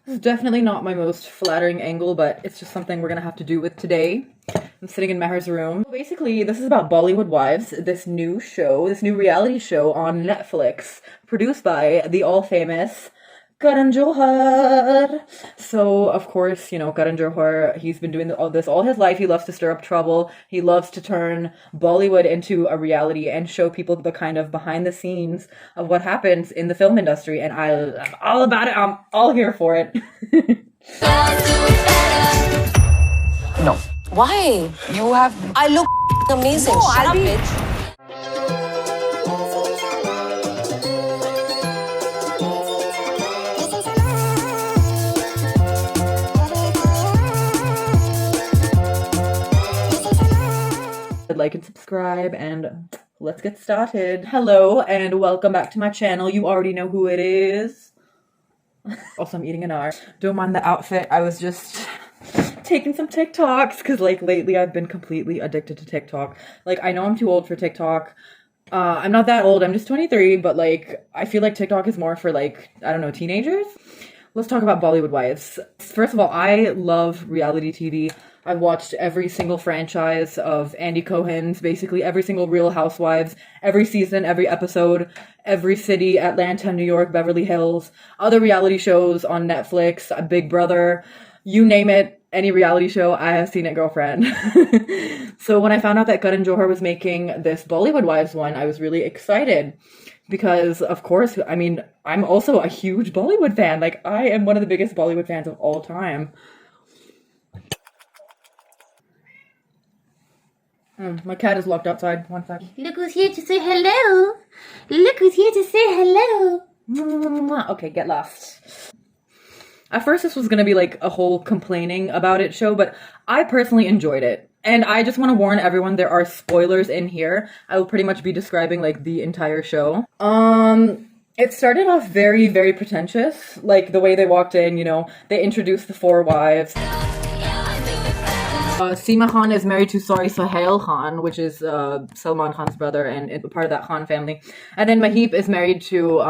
This is definitely not my most flattering angle, but it's just something we're gonna have to do with today. I'm sitting in Meher's room. Basically, this is about Bollywood Wives, this new show, this new reality show on Netflix, produced by the all-famous Karan Johar. So, of course, you know, Karan Johar, he's been doing all this all his life. He loves to stir up trouble. He loves to turn Bollywood into a reality and show people the kind of behind the scenes of what happens in the film industry. And I'm all about it. I'm all here for it. No. Why? You have... I look amazing. No, Shut up, I'll be... bitch. Like and subscribe, and let's get started. Hello and welcome back to my channel. You already know who it is. Also, I'm eating an R. Don't mind the outfit. I was just taking some TikToks because like lately I've been completely addicted to TikTok. Like, I know I'm too old for TikTok. I'm not that old. I'm just 23, but like I feel like TikTok is more for like, I don't know, teenagers. Let's talk about Bollywood Wives. First of all, I love reality TV. I've watched every single franchise of Andy Cohen's, basically every single Real Housewives, every season, every episode, every city, Atlanta, New York, Beverly Hills, other reality shows on Netflix, Big Brother, you name it, any reality show, I have seen it, girlfriend. So when I found out that Karan Johar was making this Bollywood Wives one, I was really excited. Because, of course, I mean, I'm also a huge Bollywood fan. Like, I am one of the biggest Bollywood fans of all time. My cat is locked outside. One sec. Look who's here to say hello. Look who's here to say hello. Okay, get lost. At first, this was going to be like a whole complaining about it show, but I personally enjoyed it. And I just want to warn everyone, there are spoilers in here. I will pretty much be describing like the entire show. It started off very, very pretentious. Like the way they walked in, you know, they introduced the four wives. Seema Khan is married to Sahar Khan, which is Salman Khan's brother and part of that Khan family. And then Maheep is married to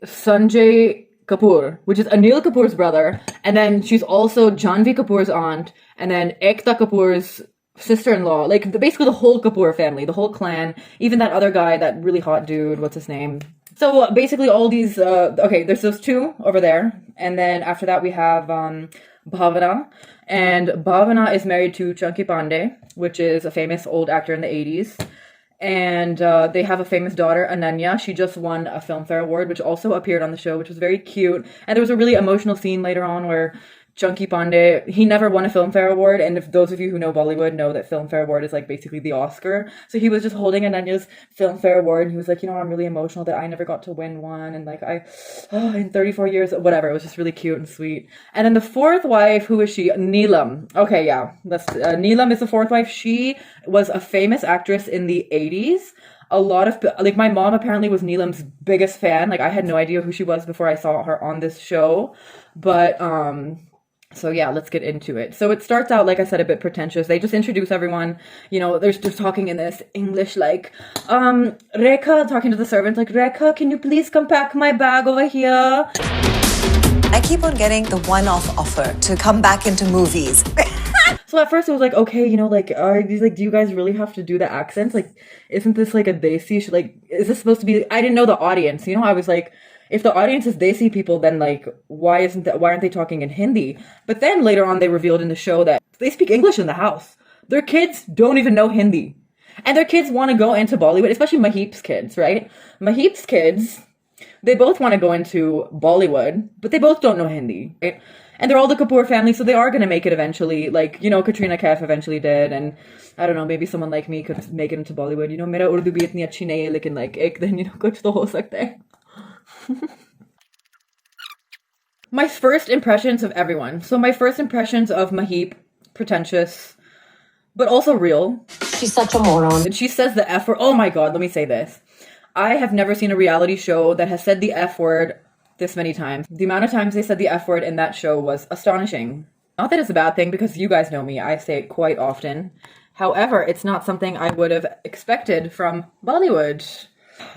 Sanjay Kapoor, which is Anil Kapoor's brother. And then she's also Janvi Kapoor's aunt. And then Ekta Kapoor's sister-in-law. Like basically the whole Kapoor family, the whole clan. Even that other guy, that really hot dude, what's his name? So basically all these, okay, there's those two over there. And then after that we have Bhavana. And Bhavana is married to Chunky Pandey, which is a famous old actor in the 80s. And they have a famous daughter, Ananya. She just won a Filmfare Award, which also appeared on the show, which was very cute. And there was a really emotional scene later on where Chunky Pandey, he never won a Filmfare Award, and if those of you who know Bollywood know that Filmfare Award is like basically the Oscar. So he was just holding Ananya's Filmfare Award, and he was like, you know, I'm really emotional that I never got to win one, and like in 34 years, whatever. It was just really cute and sweet. And then the fourth wife, who is she? Neelam. Okay, yeah, Neelam is the fourth wife. She was a famous actress in the 80s. A lot of, like, my mom apparently was Neelam's biggest fan. Like, I had no idea who she was before I saw her on this show. But, so yeah, let's get into it. So it starts out, like I said, a bit pretentious. They just introduce everyone, you know, they're just talking in this English, like, Rekha, talking to the servants, like, Rekha, can you please come pack my bag over here? I keep on getting the one-off offer to come back into movies. So at first it was like, okay, you know, like, are these, like, do you guys really have to do the accents? Like, isn't this like a desi, like, is this supposed to be, I didn't know the audience, you know, I was like, if the audience is desi people, then like, why aren't they talking in Hindi? But then later on they revealed in the show that they speak English in the house. Their kids don't even know Hindi. And their kids want to go into Bollywood, especially Maheep's kids, right? Maheep's kids, they both want to go into Bollywood, but they both don't know Hindi, right? And they're all the Kapoor family, so they are going to make it eventually. Like, you know, Katrina Kaif eventually did, and I don't know, maybe someone like me could make it into Bollywood. You know, mera Urdu bhi itni achhi nahi hai, lekin like, ek din, you know, kuch to ho sakta hai. My first impressions of everyone. So my first impressions of Maheep, pretentious, but also real. She's such a moron. And she says the F word. Oh my god, let me say this. I have never seen a reality show that has said the F word this many times. The amount of times they said the F word in that show was astonishing. Not that it's a bad thing, because you guys know me, I say it quite often. However, it's not something I would have expected from Bollywood.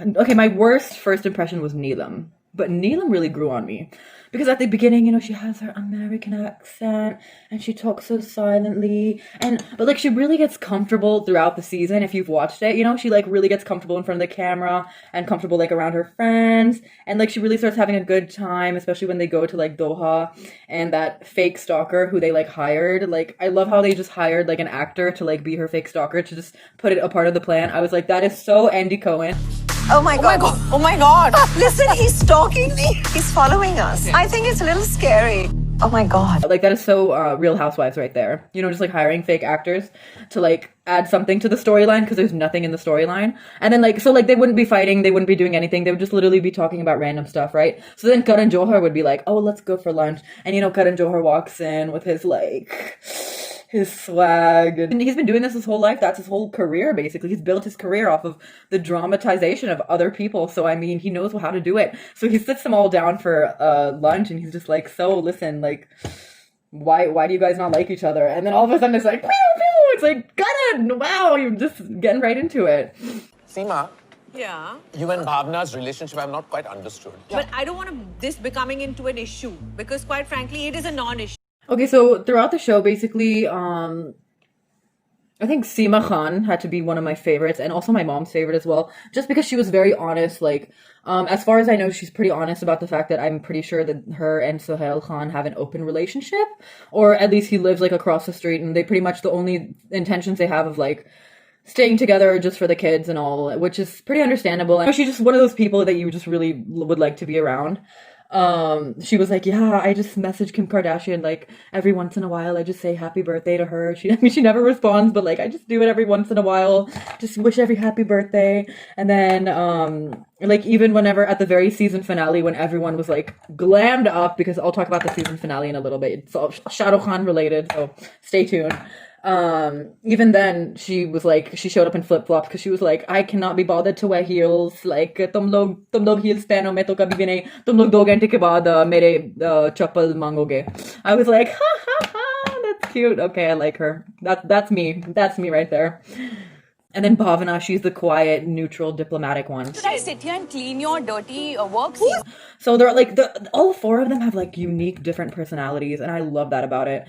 Okay, my worst first impression was Neelam. But Neelam really grew on me. Because at the beginning, you know, she has her American accent and she talks so silently. But like she really gets comfortable throughout the season if you've watched it. You know, she like really gets comfortable in front of the camera and comfortable like around her friends. And like she really starts having a good time, especially when they go to like Doha and that fake stalker who they like hired. Like I love how they just hired like an actor to like be her fake stalker to just put it a part of the plan. I was like, that is so Andy Cohen. Oh my god. Oh my god. Listen, he's stalking me. He's following us. I think it's a little scary. Oh my god. Like that is so Real Housewives right there. You know, just like hiring fake actors to like add something to the storyline because there's nothing in the storyline. And then like, so like they wouldn't be fighting, they wouldn't be doing anything. They would just literally be talking about random stuff, right? So then Karan Johar would be like, oh, let's go for lunch. And you know, Karan Johar walks in with his like... his swag, and he's been doing this his whole life. That's his whole career, basically. He's built his career off of the dramatization of other people. So I mean, he knows how to do it. So he sits them all down for lunch, and he's just like, so listen, like, why do you guys not like each other? And then all of a sudden it's like, pew, pew. It's like, Karan, wow, you're just getting right into it. Seema, Yeah. you and Bhavana's relationship I've not quite understood. But I don't want this becoming into an issue because quite frankly, it is a non-issue. Okay, so throughout the show, basically, I think Seema Khan had to be one of my favorites, and also my mom's favorite as well, just because she was very honest. Like, as far as I know, she's pretty honest about the fact that I'm pretty sure that her and Sahar Khan have an open relationship, or at least he lives like across the street, and they pretty much the only intentions they have of like staying together just for the kids and all, which is pretty understandable. And she's just one of those people that you just really would like to be around. She was like, yeah, I just message Kim Kardashian like every once in a while. I just say happy birthday to her. I mean, she never responds, but like I just do it every once in a while. Just wish every happy birthday. And then like even whenever at the very season finale when everyone was like glammed up, because I'll talk about the season finale in a little bit. It's all Shah Rukh Khan related, so stay tuned. Even then she was like, she showed up in flip-flops because she was like, I cannot be bothered to wear heels, like tum log heels pehno, main to kabhi bhi nahi, tum log 2 ghante ke baad mere chappal mangoge. I was like, ha ha ha, that's cute. Okay, I like her. That's me right there. And then Bhavana, she's the quiet, neutral, diplomatic one. Should I sit here and clean your dirty work? So they're like, all 4 of them have like unique, different personalities, and I love that about it.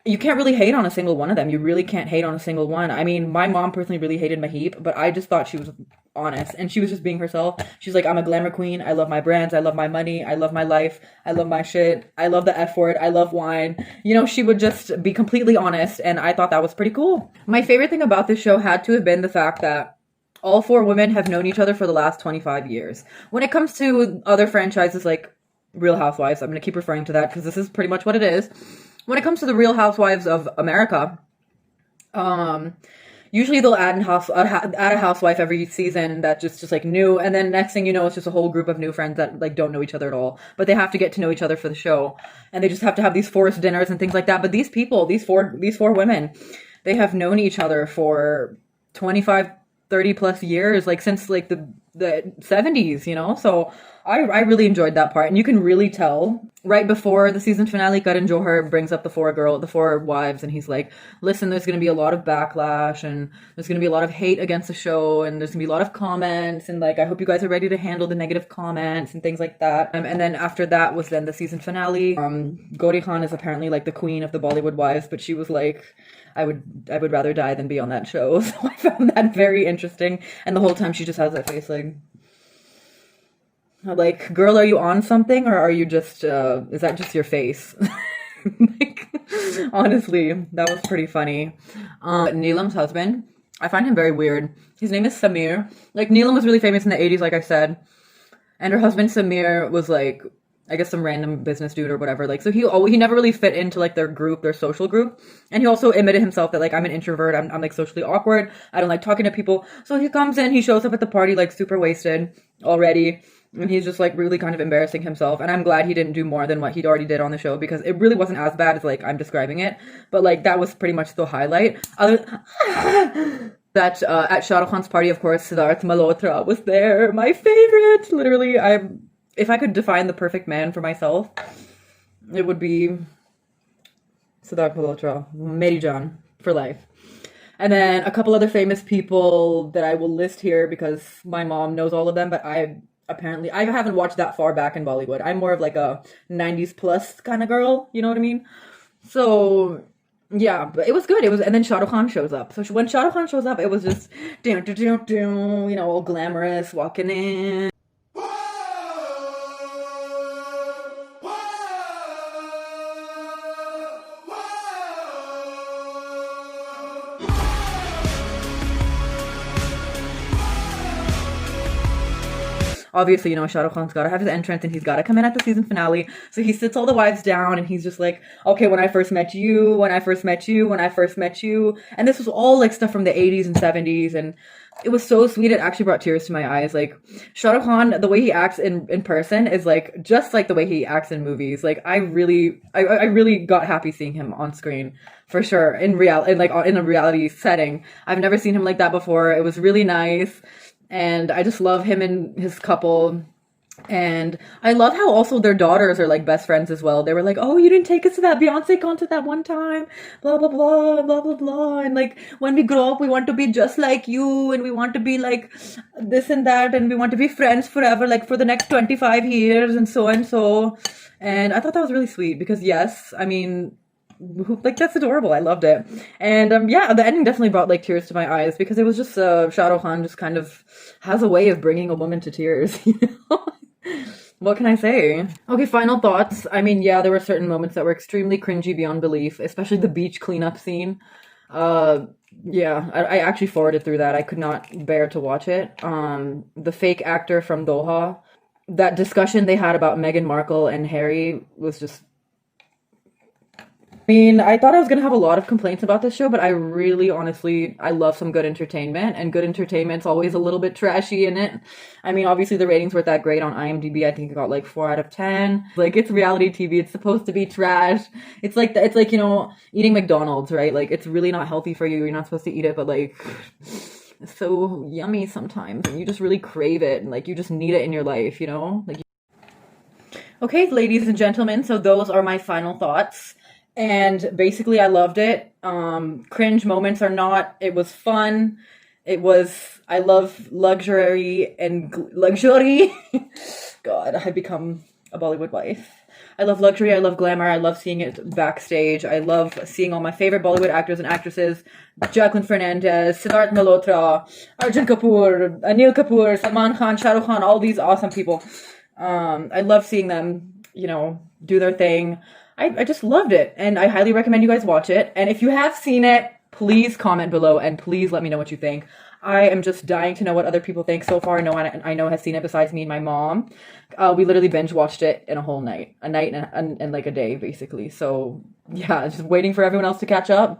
You can't really hate on a single one of them. You really can't hate on a single one. I mean, my mom personally really hated Maheep, but I just thought she was honest and she was just being herself. She's like, I'm a glamour queen. I love my brands. I love my money. I love my life. I love my shit. I love the F word. I love wine. You know, she would just be completely honest, and I thought that was pretty cool. My favorite thing about this show had to have been the fact that all 4 women have known each other for the last 25 years. When it comes to other franchises like Real Housewives, I'm going to keep referring to that because this is pretty much what it is. When it comes to the Real Housewives of America, usually they'll add a housewife every season that's just like new, and then next thing you know, it's just a whole group of new friends that like don't know each other at all, but they have to get to know each other for the show, and they just have to have these forced dinners and things like that. But these people, these four women, they have known each other for 25, 30 plus years, like since like the 70s, you know? So I really enjoyed that part. And you can really tell right before the season finale, Karan Johar brings up the 4 wives, and he's like, listen, there's going to be a lot of backlash, and there's going to be a lot of hate against the show, and there's going to be a lot of comments, and like, I hope you guys are ready to handle the negative comments and things like that. And then after that was then the season finale. Gauri Khan is apparently like the queen of the Bollywood Wives, but she was like, I would rather die than be on that show. So I found that very interesting. And the whole time she just has that face like, girl, are you on something, or are you just, is that just your face? Like, honestly, that was pretty funny. Neelam's husband, I find him very weird. His name is Samir. Like, Neelam was really famous in the 80s, like I said. And her husband, Samir, was like, I guess some random business dude or whatever. Like, so he never really fit into like their social group. And he also admitted himself that like, I'm an introvert. I'm like socially awkward. I don't like talking to people. So he comes in, he shows up at the party like super wasted already. And he's just like really kind of embarrassing himself. And I'm glad he didn't do more than what he'd already did on the show, because it really wasn't as bad as like I'm describing it. But like, that was pretty much the highlight. That at Shah Rukh Khan's party, of course, Siddharth Malhotra was there. My favorite. Literally, if I could define the perfect man for myself, it would be Siddharth Malhotra, Meri Jaan for life. And then a couple other famous people that I will list here because my mom knows all of them, but apparently. I haven't watched that far back in Bollywood. I'm more of like a 90s plus kind of girl, you know what I mean? So yeah, but it was good. It was, and then Shah Rukh Khan shows up. So when Shah Rukh Khan shows up, it was just you know, all glamorous, walking in. Obviously, you know, Shah Rukh Khan's got to have his entrance and he's got to come in at the season finale. So he sits all the wives down and he's just like, okay, when I first met you, when I first met you, when I first met you. And this was all like stuff from the 80s and 70s. And it was so sweet. It actually brought tears to my eyes. Like Shah Rukh Khan, the way he acts in person is like just like the way he acts in movies. Like I really got happy seeing him on screen for sure in a reality setting. I've never seen him like that before. It was really nice. And I just love him and his couple. And I love how also their daughters are like best friends as well. They were like, oh, you didn't take us to that Beyonce concert that one time, blah, blah, blah, blah, blah, blah. And like, when we grow up, we want to be just like you. And we want to be like this and that. And we want to be friends forever, like for the next 25 years and so and so. And I thought that was really sweet because yes, I mean, like that's adorable. I loved it. And yeah, the ending definitely brought like tears to my eyes because it was just Shah Rukh Khan just kind of has a way of bringing a woman to tears, you know. What can I say? Okay, final thoughts. I mean, yeah, there were certain moments that were extremely cringy beyond belief, especially the beach cleanup scene. Yeah, I actually forwarded through that. I could not bear to watch it. The fake actor from Doha, that discussion they had about Meghan Markle and Harry was just, I mean, I thought I was going to have a lot of complaints about this show, but I really, honestly, I love some good entertainment, and good entertainment's always a little bit trashy in it. I mean, obviously the ratings weren't that great on IMDb. I think it got like 4 out of 10. Like, it's reality TV. It's supposed to be trash. It's like, you know, eating McDonald's, right? Like, it's really not healthy for you. You're not supposed to eat it, but like, it's so yummy sometimes, and you just really crave it, and like, you just need it in your life, you know? Like, okay, ladies and gentlemen, so those are my final thoughts. And basically, I loved it. Cringe moments are not. It was fun. It was. I love luxury and luxury. God, I've become a Bollywood wife. I love luxury. I love glamour. I love seeing it backstage. I love seeing all my favorite Bollywood actors and actresses: Jacqueline Fernandez, Siddharth Malhotra, Arjun Kapoor, Anil Kapoor, Salman Khan, Shah Rukh Khan. All these awesome people. I love seeing them, you know, do their thing. I just loved it, and I highly recommend you guys watch it. And if you have seen it, please comment below, and please let me know what you think. I am just dying to know what other people think. So far, no one I know has seen it besides me and my mom. We literally binge watched it in a whole night, and like a day, basically. So yeah, just waiting for everyone else to catch up.